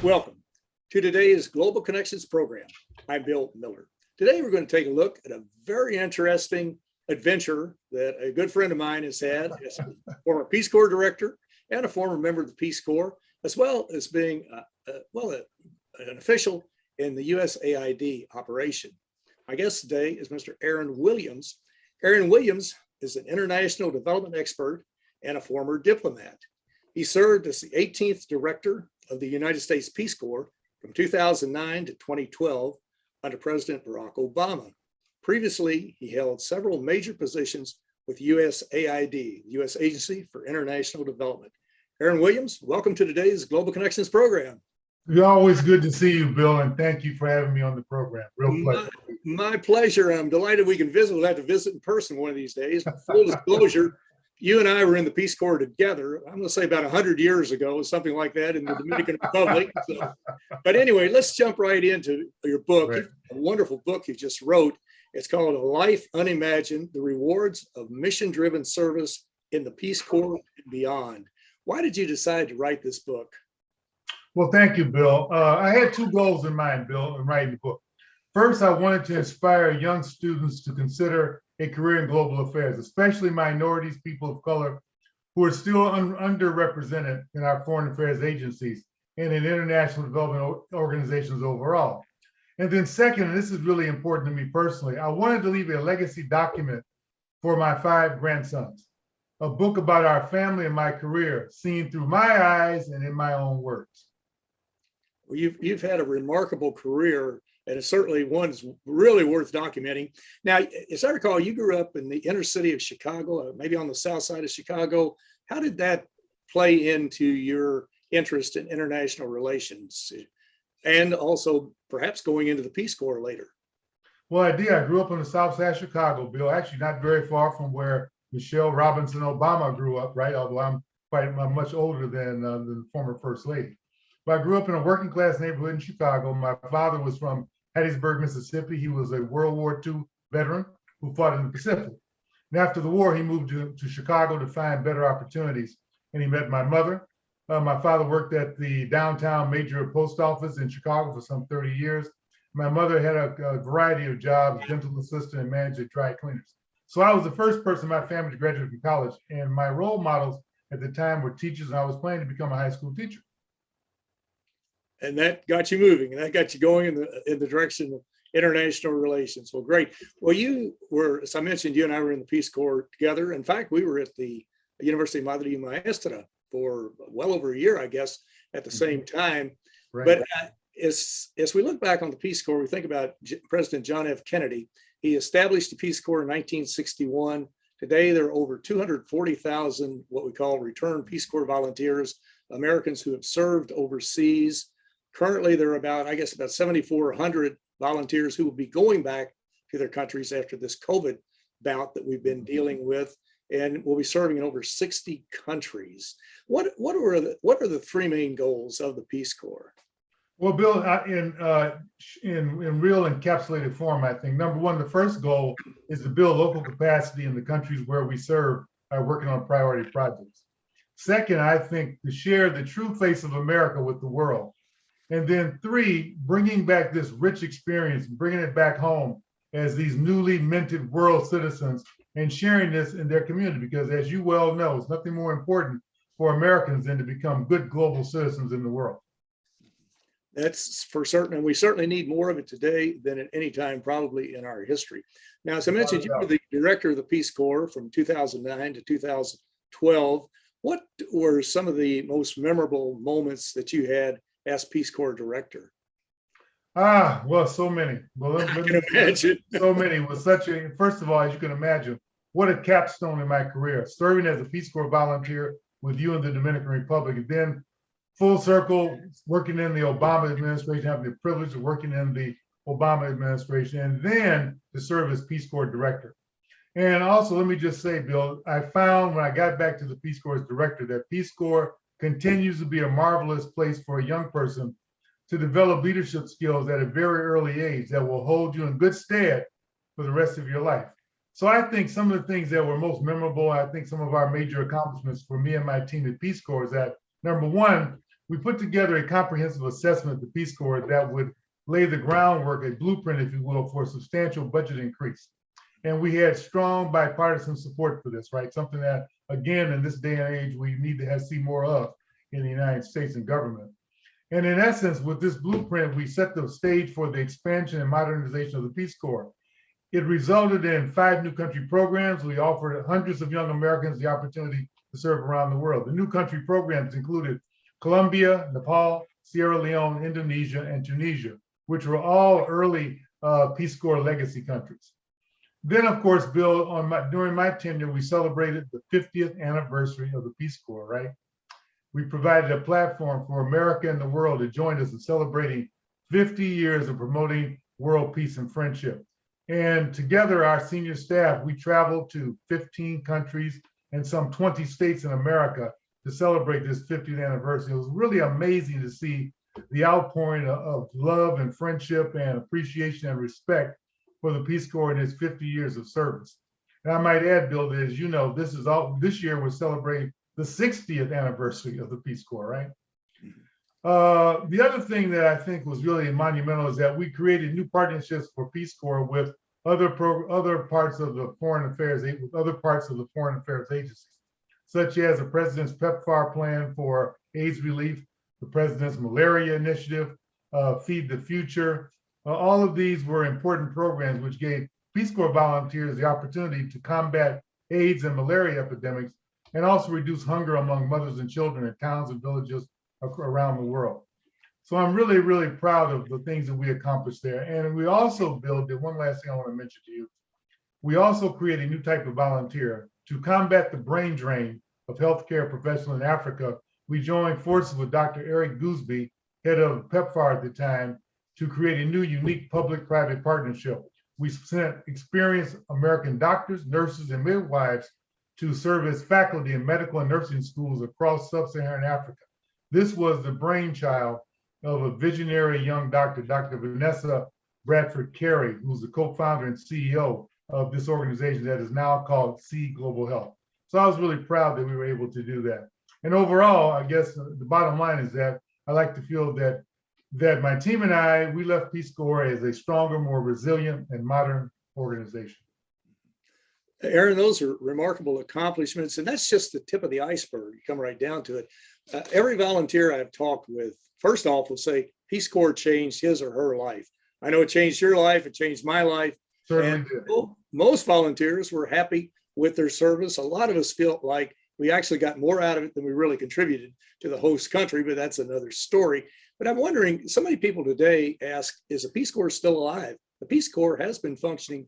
Welcome to today's Global Connections program. I'm Bill Miller. Today we're going to take a look at a very interesting adventure that a good friend of mine has had as a former Peace Corps director and a former member of the Peace Corps, as well as being an official in the USAID operation. My guest today is Mr. Aaron Williams. Aaron Williams is an international development expert and a former diplomat. He served as the 18th director of the United States Peace Corps from 2009 to 2012 under President Barack Obama. Previously, he held several major positions with USAID, the U.S. Agency for International Development. Aaron Williams, welcome to today's Global Connections program. It's always good to see you, Bill, and thank you for having me on the program. Real pleasure. My pleasure. I'm delighted we can visit. We'll have to visit in person one of these days. Full disclosure, you and I were in the Peace Corps together, I'm going to say about 100 years ago, something like that, in the Dominican Republic. So, but anyway, let's jump right into your book. Right. A wonderful book you just wrote. It's called Life Unimagined, The Rewards of Mission-Driven Service in the Peace Corps and Beyond. Why did you decide to write this book? Well, thank you, Bill. I had two goals in mind, Bill, in writing the book. First, I wanted to inspire young students to consider a career in global affairs, especially minorities, people of color, who are still underrepresented in our foreign affairs agencies and in international development organizations overall. And then second, and this is really important to me personally, I wanted to leave a legacy document for my 5 grandsons, a book about our family and my career, seen through my eyes and in my own words. Well, you've had a remarkable career, and it's certainly one that's really worth documenting. Now, as I recall, you grew up in the inner city of Chicago, maybe on the south side of Chicago. How did that play into your interest in international relations and also perhaps going into the Peace Corps later? Well, I did. I grew up on the south side of Chicago, Bill, actually not very far from where Michelle Robinson Obama grew up, right? Although I'm much older than the former First Lady. But I grew up in a working class neighborhood in Chicago. My father was from Hattiesburg, Mississippi. He was a World War II veteran who fought in the Pacific. And after the war, he moved to Chicago to find better opportunities. And he met my mother. My father worked at the downtown major post office in Chicago for some 30 years. My mother had a variety of jobs, dental assistant and manager at dry cleaners. So I was the first person in my family to graduate from college. And my role models at the time were teachers, and I was planning to become a high school teacher. And that got you moving, and that got you going in the direction of international relations. Well, great. Well, you were, as I mentioned, you and I were in the Peace Corps together. In fact, we were at the University of Modernization for well over a year, I guess, at the same time. Right. But as we look back on the Peace Corps, we think about President John F. Kennedy. He established the Peace Corps in 1961. Today, there are over 240,000 what we call returned Peace Corps volunteers, Americans who have served overseas. Currently, there are about 7,400 volunteers who will be going back to their countries after this COVID bout that we've been dealing with, and will be serving in over 60 countries. What are the 3 main goals of the Peace Corps? Well, Bill, in real encapsulated form, I think number one, the first goal is to build local capacity in the countries where we serve by working on priority projects. Second, I think to share the true face of America with the world. And then 3, bringing back this rich experience, bringing it back home as these newly minted world citizens and sharing this in their community. Because as you well know, it's nothing more important for Americans than to become good global citizens in the world. That's for certain. And we certainly need more of it today than at any time probably in our history. Now, as I mentioned, you were the director of the Peace Corps from 2009 to 2012. What were some of the most memorable moments that you had as Peace Corps director? Well, so many. Well, I can imagine. So many. Was first of all, as you can imagine, what a capstone in my career, serving as a Peace Corps volunteer with you in the Dominican Republic, and then full circle, working in the Obama administration, having the privilege of working in the Obama administration, and then to serve as Peace Corps director. And also, let me just say, Bill, I found when I got back to the Peace Corps as director that Peace Corps continues to be a marvelous place for a young person to develop leadership skills at a very early age that will hold you in good stead for the rest of your life. So I think some of the things that were most memorable, I think some of our major accomplishments for me and my team at Peace Corps is that, number one, we put together a comprehensive assessment of the Peace Corps that would lay the groundwork, a blueprint, if you will, for a substantial budget increase. And we had strong bipartisan support for this, right? Something that, again, in this day and age, we need to see more of in the United States and government. And in essence, with this blueprint, we set the stage for the expansion and modernization of the Peace Corps. It resulted in 5 new country programs. We offered hundreds of young Americans the opportunity to serve around the world. The new country programs included Colombia, Nepal, Sierra Leone, Indonesia, and Tunisia, which were all early Peace Corps legacy countries. Then, of course, Bill, during my tenure, we celebrated the 50th anniversary of the Peace Corps, right? We provided a platform for America and the world to join us in celebrating 50 years of promoting world peace and friendship. And together, our senior staff, we traveled to 15 countries and some 20 states in America to celebrate this 50th anniversary. It was really amazing to see the outpouring of love and friendship and appreciation and respect for the Peace Corps in its 50 years of service. And I might add, Bill, that as you know, this year we're celebrating the 60th anniversary of the Peace Corps, right? The other thing that I think was really monumental is that we created new partnerships for Peace Corps with other parts of the foreign affairs agencies, such as the President's PEPFAR plan for AIDS relief, the President's Malaria Initiative, Feed the Future. All of these were important programs which gave Peace Corps volunteers the opportunity to combat AIDS and malaria epidemics and also reduce hunger among mothers and children in towns and villages around the world. So I'm really, really proud of the things that we accomplished there. And we also built, one last thing I want to mention to you, we also created a new type of volunteer to combat the brain drain of healthcare professionals in Africa. We joined forces with Dr. Eric Gooseby, head of PEPFAR at the time, to create a new unique public-private partnership. We sent experienced American doctors, nurses, and midwives to serve as faculty in medical and nursing schools across sub-Saharan Africa. This was the brainchild of a visionary young doctor, Dr. Vanessa Bradford Carey, who's the co-founder and CEO of this organization that is now called C Global Health. So I was really proud that we were able to do that. And overall, I guess the bottom line is that I like to feel that my team and I, we left Peace Corps as a stronger, more resilient and modern organization. Aaron, those are remarkable accomplishments, and that's just the tip of the iceberg. You come right down to it. Every volunteer I've talked with, first off, will say Peace Corps changed his or her life. I know it changed your life, it changed my life. Certainly did. Most volunteers were happy with their service. A lot of us feel like we actually got more out of it than we really contributed to the host country, but that's another story. But I'm wondering, so many people today ask, is the Peace Corps still alive? The Peace Corps has been functioning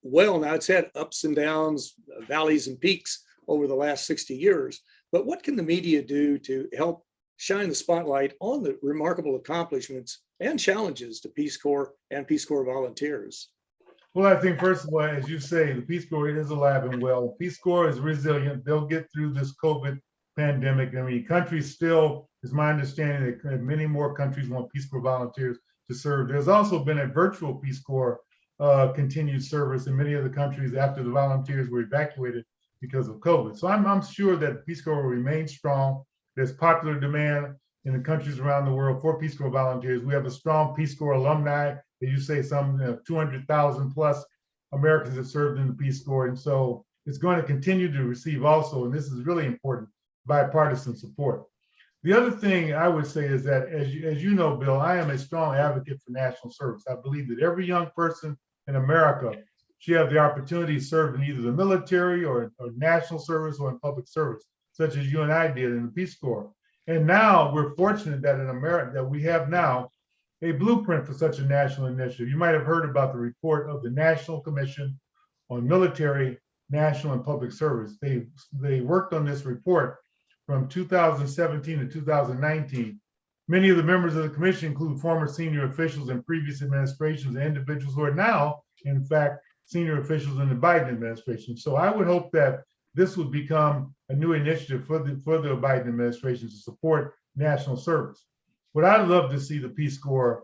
well. Now it's had ups and downs, valleys and peaks over the last 60 years. But what can the media do to help shine the spotlight on the remarkable accomplishments and challenges to Peace Corps and Peace Corps volunteers? Well, I think first of all, as you say, the Peace Corps is alive and well. Peace Corps is resilient. They'll get through this COVID pandemic. I mean, countries still, is my understanding that many more countries want Peace Corps volunteers to serve. There's also been a virtual Peace Corps continued service in many of the countries after the volunteers were evacuated because of COVID. So I'm sure that Peace Corps will remain strong. There's popular demand in the countries around the world for Peace Corps volunteers. We have a strong Peace Corps alumni. As you say, some 200,000 plus Americans have served in the Peace Corps. And so it's going to continue to receive also, and this is really important, bipartisan support. The other thing I would say is that, as you know, Bill, I am a strong advocate for national service. I believe that every young person in America should have the opportunity to serve in either the military or national service or in public service, such as you and I did in the Peace Corps. And now we're fortunate that in America that we have now a blueprint for such a national initiative. You might have heard about the report of the National Commission on Military, National, and Public Service. They worked on this report from 2017 to 2019. Many of the members of the commission include former senior officials in previous administrations and individuals who are now, in fact, senior officials in the Biden administration. So I would hope that this would become a new initiative for the Biden administration to support national service. What I'd love to see the Peace Corps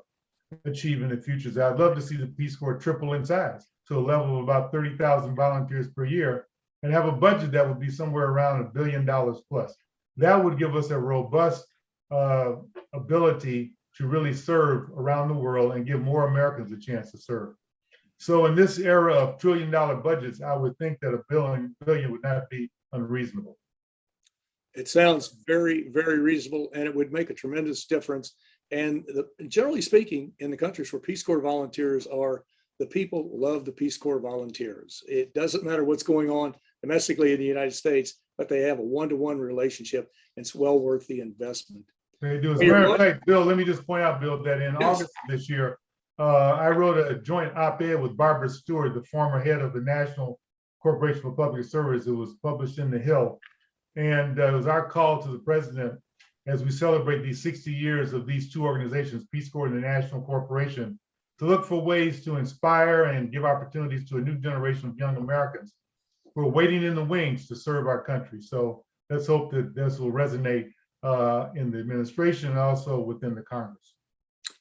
achieve in the future is I'd love to see the Peace Corps triple in size to a level of about 30,000 volunteers per year and have a budget that would be somewhere around $1 billion plus. That would give us a robust ability to really serve around the world and give more Americans a chance to serve. So in this era of trillion-dollar budgets, I would think that $1 billion would not be unreasonable. It sounds very, very reasonable, and it would make a tremendous difference. And generally speaking, in the countries where Peace Corps volunteers are, the people love the Peace Corps volunteers. It doesn't matter what's going on domestically in the United States, but they have a one-to-one relationship. And it's well worth the investment. They do. As a matter of fact, Bill, let me just point out, Bill, that in August of this year, I wrote a joint op-ed with Barbara Stewart, the former head of the National Corporation for Public Service. It was published in The Hill. And it was our call to the president as we celebrate these 60 years of these two organizations, Peace Corps and the National Corporation, to look for ways to inspire and give opportunities to a new generation of young Americans who are waiting in the wings to serve our country. So let's hope that this will resonate in the administration and also within the Congress.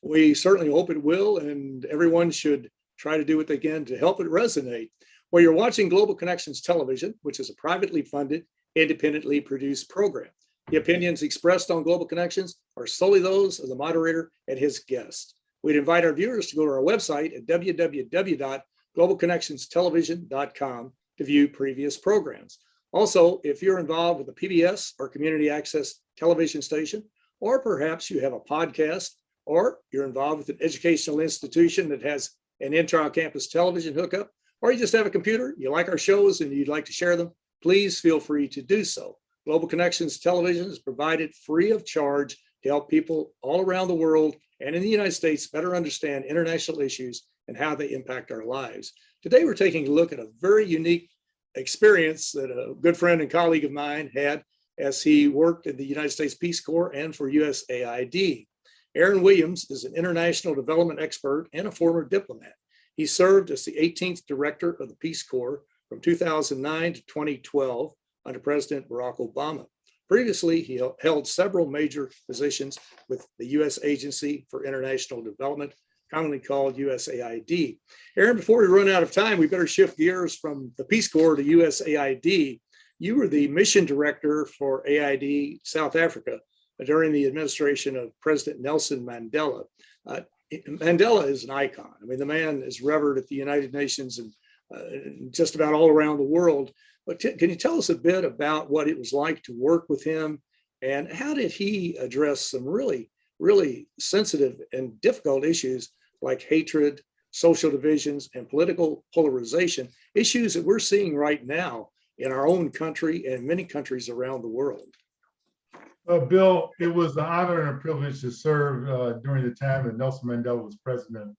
We certainly hope it will, and everyone should try to do what they can to help it resonate. Well, you're watching Global Connections Television, which is a privately funded, independently produced program. The opinions expressed on Global Connections are solely those of the moderator and his guests. We'd invite our viewers to go to our website at www.globalconnectionstelevision.com to view previous programs. Also, if you're involved with a PBS or community access television station, or perhaps you have a podcast, or you're involved with an educational institution that has an intra-campus television hookup, or you just have a computer, you like our shows and you'd like to share them, please feel free to do so. Global Connections Television is provided free of charge to help people all around the world and in the United States better understand international issues and how they impact our lives. Today, we're taking a look at a very unique experience that a good friend and colleague of mine had as he worked in the United States Peace Corps and for USAID. Aaron Williams is an international development expert and a former diplomat. He served as the 18th director of the Peace Corps from 2009 to 2012 under President Barack Obama. Previously, he held several major positions with the U.S. Agency for International Development, commonly called USAID. Aaron, before we run out of time, we better shift gears from the Peace Corps to USAID. You were the mission director for AID South Africa during the administration of President Nelson Mandela. Mandela is an icon. I mean, the man is revered at the United Nations and just about all around the world. But can you tell us a bit about what it was like to work with him, and how did he address some really, really sensitive and difficult issues like hatred, social divisions, and political polarization, issues that we're seeing right now in our own country and many countries around the world? Bill, it was an honor and a privilege to serve during the time that Nelson Mandela was president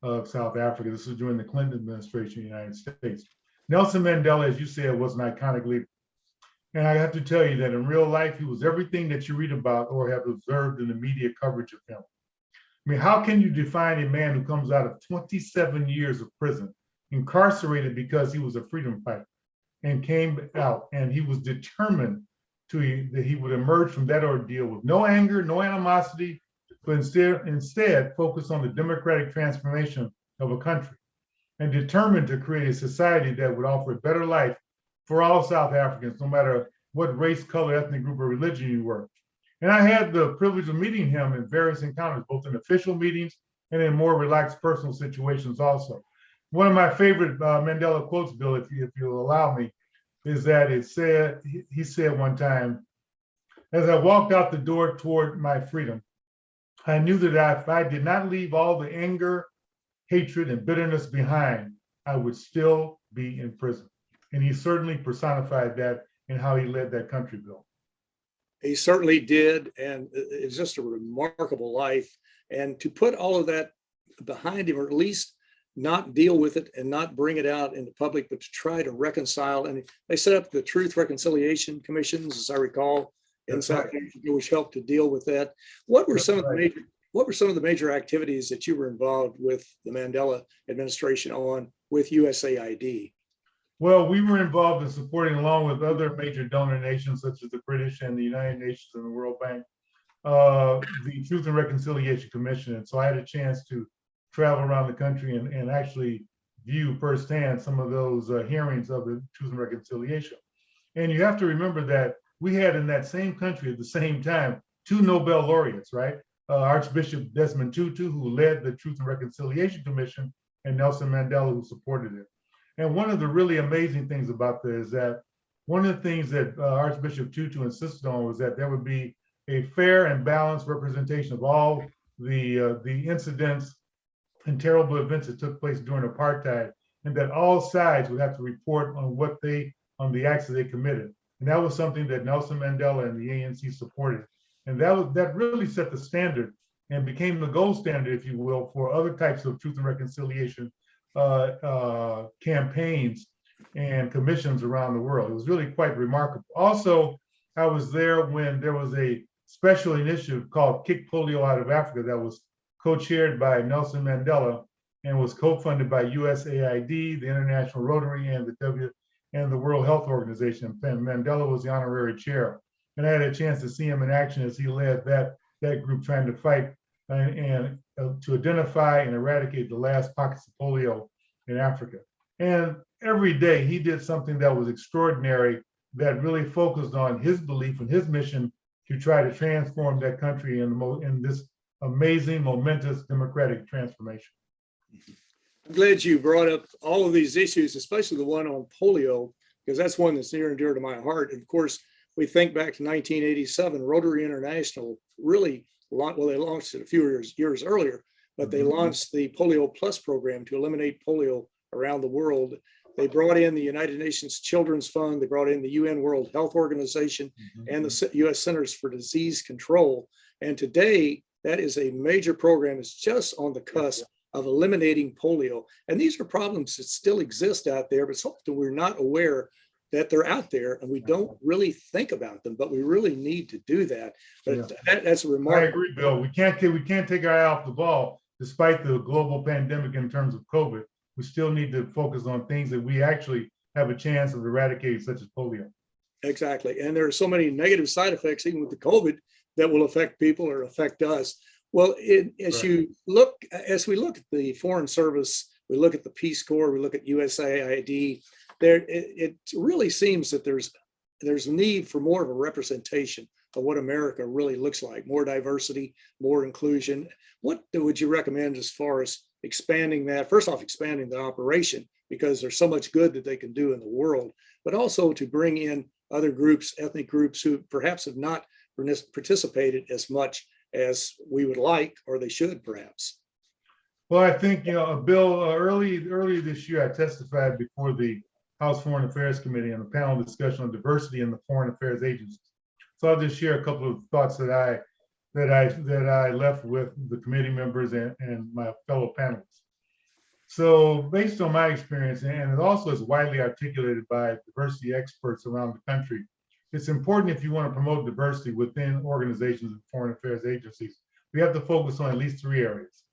of South Africa. This was during the Clinton administration in the United States. Nelson Mandela, as you said, was an iconic leader. And I have to tell you that in real life, he was everything that you read about or have observed in the media coverage of him. I mean, how can you define a man who comes out of 27 years of prison, incarcerated because he was a freedom fighter, and came out and he was determined that he would emerge from that ordeal with no anger, no animosity, but instead focus on the democratic transformation of a country, and determined to create a society that would offer a better life for all South Africans, no matter what race, color, ethnic group, or religion you were. And I had the privilege of meeting him in various encounters, both in official meetings and in more relaxed personal situations also. One of my favorite Mandela quotes, Bill, if you'll allow me, is that he said one time, as I walked out the door toward my freedom, I knew that if I did not leave all the anger, hatred, and bitterness behind, I would still be in prison. And he certainly personified that in how he led that country, Bill. He certainly did, and it's just a remarkable life. And to put all of that behind him, or at least not deal with it and not bring it out in the public, but to try to reconcile. And they set up the Truth Reconciliation Commissions, as I recall, in South Africa, which helped to deal with that. What were some of the major activities that you were involved with the Mandela administration on with USAID? Well, we were involved in supporting, along with other major donor nations such as the British and the United Nations and the World Bank, the Truth and Reconciliation Commission. And so I had a chance to travel around the country and actually view firsthand some of those hearings of the Truth and Reconciliation. And you have to remember that we had in that same country at the same time two Nobel laureates, right? Archbishop Desmond Tutu, who led the Truth and Reconciliation Commission, and Nelson Mandela, who supported it. And one of the really amazing things about this is that one of the things that Archbishop Tutu insisted on was that there would be a fair and balanced representation of all the incidents and terrible events that took place during apartheid, and that all sides would have to report on the acts that they committed. And that was something that Nelson Mandela and the ANC supported. And that really set the standard and became the gold standard, if you will, for other types of truth and reconciliation campaigns and commissions around the world. It was really quite remarkable. Also, I was there when there was a special initiative called Kick Polio Out of Africa that was co-chaired by Nelson Mandela and was co-funded by USAID, the International Rotary, and the World Health Organization. And Mandela was the honorary chair. And I had a chance to see him in action as he led that group trying to fight and to identify and eradicate the last pockets of polio in Africa. And every day he did something that was extraordinary, that really focused on his belief and his mission to try to transform that country in this amazing, momentous democratic transformation. I'm glad you brought up all of these issues, especially the one on polio, because that's one that's near and dear to my heart. And of course, we think back to 1987, Rotary International really, well, they launched it a few years earlier, but they launched the Polio Plus program to eliminate polio around the world. They brought in the United Nations Children's Fund, they brought in the UN World Health Organization, and the US Centers for Disease Control. And today, that is a major program. It's just on the cusp of eliminating polio. And these are problems that still exist out there, but it's often we're not aware that they're out there and we don't really think about them, but we really need to do that. But that's a remarkable. I agree, Bill. We can't take our eye off the ball, despite the global pandemic in terms of COVID. We still need to focus on things that we actually have a chance of eradicating, such as polio. Exactly. And there are so many negative side effects, even with the COVID, that will affect people or affect us. Well, as we look at the Foreign Service, we look at the Peace Corps, we look at USAID, it really seems that there's need for more of a representation of what America really looks like, more diversity, more inclusion. What would you recommend as far as expanding that? First off, expanding the operation, because there's so much good that they can do in the world, but also to bring in other groups, ethnic groups who perhaps have not participated as much as we would like, or they should perhaps. Well, I think, Bill, early this year, I testified before the House Foreign Affairs Committee on a panel discussion on diversity in the foreign affairs agencies. So I'll just share a couple of thoughts that I left with the committee members and my fellow panelists. So based on my experience, and it also is widely articulated by diversity experts around the country, it's important, if you want to promote diversity within organizations and foreign affairs agencies, we have to focus on at least three areas.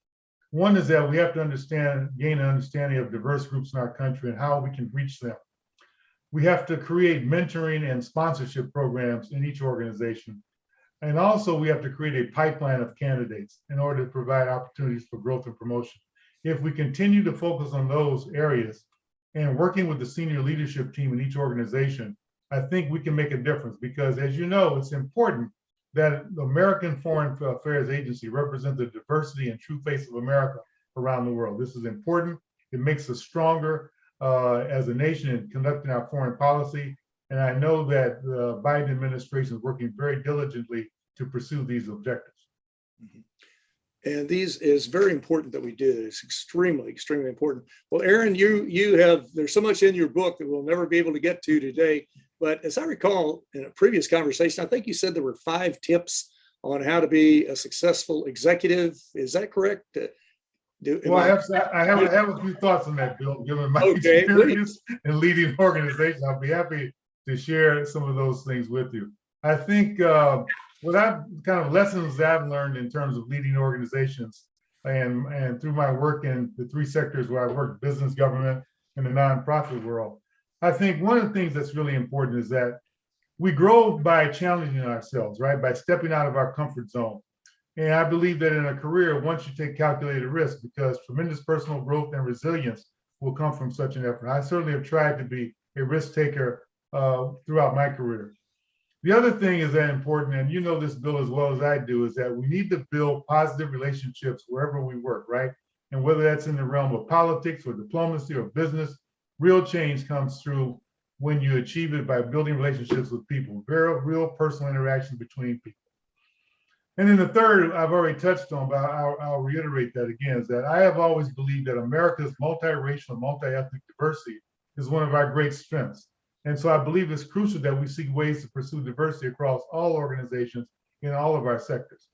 One is that we have to gain an understanding of diverse groups in our country and how we can reach them. We have to create mentoring and sponsorship programs in each organization. And also we have to create a pipeline of candidates in order to provide opportunities for growth and promotion. If we continue to focus on those areas and working with the senior leadership team in each organization, I think we can make a difference, because as you know, it's important that the American Foreign Affairs Agency represents the diversity and true face of America around the world. This is important. It makes us stronger as a nation in conducting our foreign policy. And I know that the Biden administration is working very diligently to pursue these objectives. And these is very important that we do. It's extremely, extremely important. Well, Aaron, there's so much in your book that we'll never be able to get to today. But as I recall in a previous conversation, I think you said there were 5 tips on how to be a successful executive. Is that correct? I have a few thoughts on that, Bill, given my experience in leading organizations. I'll be happy to share some of those things with you. I think lessons that I've learned in terms of leading organizations and through my work in the 3 sectors where I work, business, government, and the nonprofit world. I think one of the things that's really important is that we grow by challenging ourselves, right? By stepping out of our comfort zone. And I believe that in a career, once you take calculated risk, because tremendous personal growth and resilience will come from such an effort. I certainly have tried to be a risk taker throughout my career. The other thing is that important, and you know this, Bill, as well as I do, is that we need to build positive relationships wherever we work, right? And whether that's in the realm of politics or diplomacy or business, real change comes through when you achieve it by building relationships with people, very real personal interaction between people. And then the third, I've already touched on, but I'll reiterate that again, is that I have always believed that America's multiracial, multi-ethnic diversity is one of our great strengths. And so I believe it's crucial that we seek ways to pursue diversity across all organizations in all of our sectors.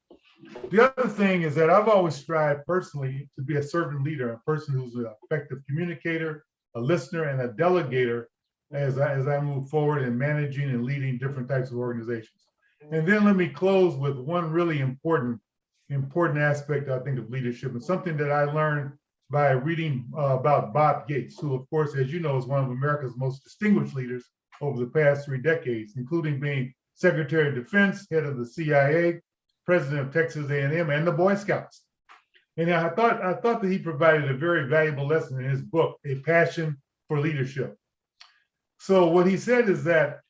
The other thing is that I've always strived personally to be a servant leader, a person who's an effective communicator, a listener, and a delegator as I move forward in managing and leading different types of organizations. And then let me close with one really important aspect, I think, of leadership, and something that I learned by reading about Bob Gates, who, of course, as you know, is one of America's most distinguished leaders over the past 3 decades, including being Secretary of Defense, head of the CIA, president of Texas A&M, and the Boy Scouts. And I thought that he provided a very valuable lesson in his book, A Passion for Leadership. So what he said is that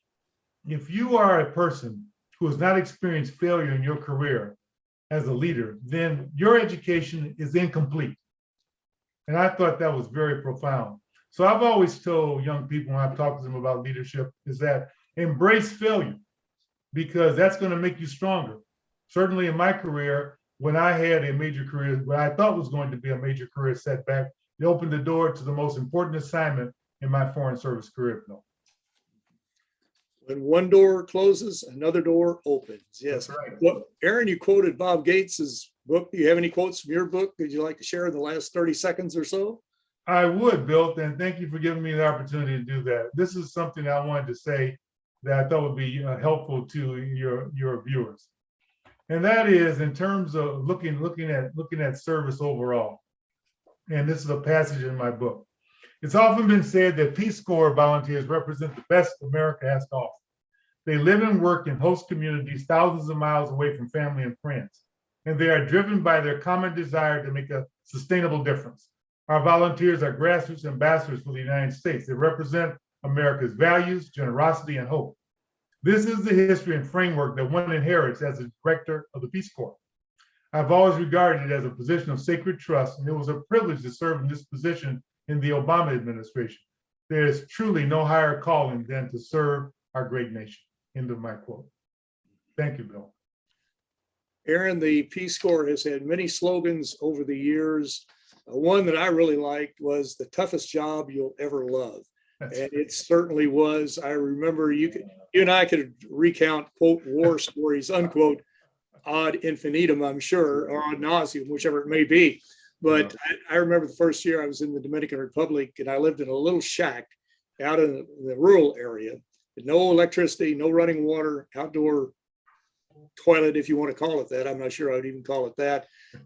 if you are a person who has not experienced failure in your career as a leader, then your education is incomplete. And I thought that was very profound. So I've always told young people when I've talked to them about leadership is that embrace failure, because that's going to make you stronger. Certainly in my career, when I had a major career, what I thought was going to be a major career setback, it opened the door to the most important assignment in my foreign service career, Bill. When one door closes, another door opens. Yes. That's right. Well, Aaron, you quoted Bob Gates's book. Do you have any quotes from your book that you'd like to share in the last 30 seconds or so? I would, Bill, and thank you for giving me the opportunity to do that. This is something I wanted to say that I thought would be helpful to your viewers. And that is in terms of looking at service overall. And this is a passage in my book. It's often been said that Peace Corps volunteers represent the best America has to offer. They live and work in host communities thousands of miles away from family and friends, and they are driven by their common desire to make a sustainable difference. Our volunteers are grassroots ambassadors for the United States. They represent America's values, generosity, and hope. This is the history and framework that one inherits as a director of the Peace Corps. I've always regarded it as a position of sacred trust, and it was a privilege to serve in this position in the Obama administration. There is truly no higher calling than to serve our great nation. End of my quote. Thank you, Bill. Aaron, the Peace Corps has had many slogans over the years. One that I really liked was the toughest job you'll ever love. And it certainly was. I remember you and I could recount, quote, war stories, unquote, ad infinitum, I'm sure, or ad nauseum, whichever it may be. But I remember the first year I was in the Dominican Republic, and I lived in a little shack out in the rural area. No electricity, no running water, outdoor toilet, if you want to call it that. I'm not sure I'd even call it that.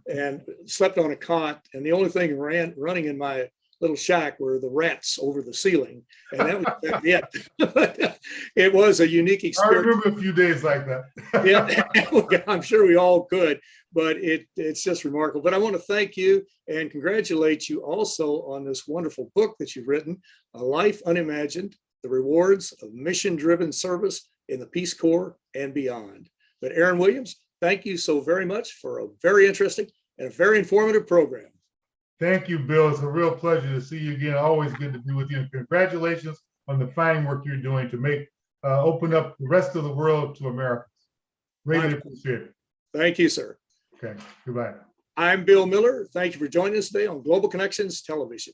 And slept on a cot. And the only thing running in my little shack were the rats over the ceiling. And that was it. It was a unique experience. I remember a few days like that. Yeah, I'm sure we all could, but it's just remarkable. But I want to thank you and congratulate you also on this wonderful book that you've written, A Life Unimagined, The Rewards of Mission-Driven Service in the Peace Corps and Beyond. But Aaron Williams, thank you so very much for a very interesting and a very informative program. Thank you, Bill. It's a real pleasure to see you again. Always good to be with you. And congratulations on the fine work you're doing to make open up the rest of the world to Americans. Really appreciate it. Thank you, sir. Okay, goodbye. I'm Bill Miller. Thank you for joining us today on Global Connections Television.